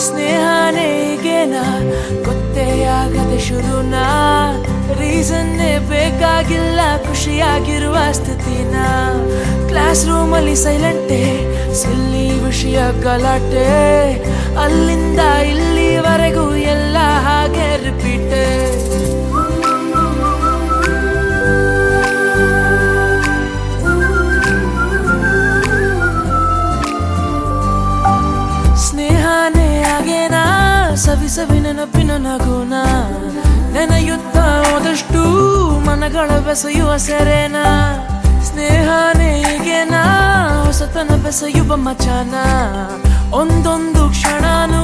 ಸ್ನೇಹನೇ ಈಗೇನಾ ಗೊತ್ತೇ ಆಗದೆ ಶುರುನಾ ರೀಸನ್ನೇ ಬೇಕಾಗಿಲ್ಲ ಖುಷಿಯಾಗಿರುವ ಸ್ಥಿತಿನ ಕ್ಲಾಸ್ ರೂಮಲ್ಲಿ ಸೈಲೆಂಟೇ ಸಿಲ್ಲಿ ವಿಷಯ ಗಲಾಟೆ ಅಲ್ಲಿಂದ ಇಲ್ಲಿವರೆಗೂ ಎಲ್ಲ ಹಾಗೆ ರಿಪೀಟೇ ಸ್ನೇಹನೇ ಆಗೇನಾ ಸವಿ ಸವಿ ನೆನಪಿನ ನಗುನ ನೆನೆಯುತ್ತ ಹೋದಷ್ಟು ಮನಗಳ ಬೆಸೆಯುವ ಸೆರೆನ ಸ್ನೇಹನೇ ಈಗೇನಾ ಹೊಸತನ ಬೆಸೆಯುವ ಮಚಾನ ಒಂದೊಂದು ಕ್ಷಣನೂ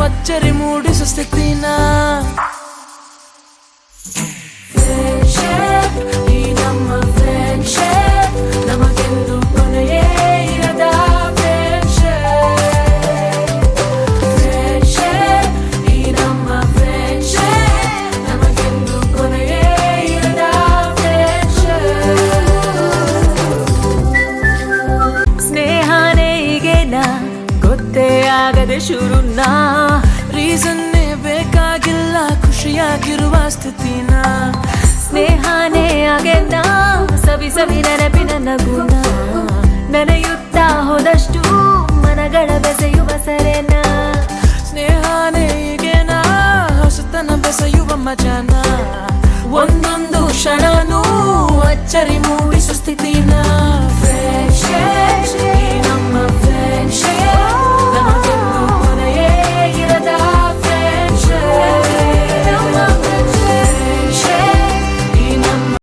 ಅಚ್ಚರಿ ಮೂಡಿಸೋ ಸ್ಥಿತಿನ ಈ ನಮ್ಮ ಫ್ರೆಂಡ್ಶಿಪ್ ನಮಗೆಂದು ಕೊನೆಯೇ ಇರದ ಗೊತ್ತೇ ಆಗದೆ ಶುರುನಾ ರೀಸನ್ನೇ ಬೇಕಾಗಿಲ್ಲ ಖುಷಿಯಾಗಿರುವ ಸ್ಥಿತಿನ ಸ್ನೇಹನೇ ಆಗೇನಾ ಸವಿ ಸವಿ ನೆನಪಿನ ನಗುನ ನೆನೆಯುತ್ತಾ ಹೋದಷ್ಟು ಮನಗಳ ಬೆಸೆಯುವ ಸೆರೆನ ಸ್ನೇಹನೇ ಈಗೇನಾ ಹೊಸತನ ಬೆಸೆಯುವ ಮಜಾನ ಒಂದೊಂದು ಕ್ಷಣನೂ ಅಚ್ಚರಿ ಮೂಡಿ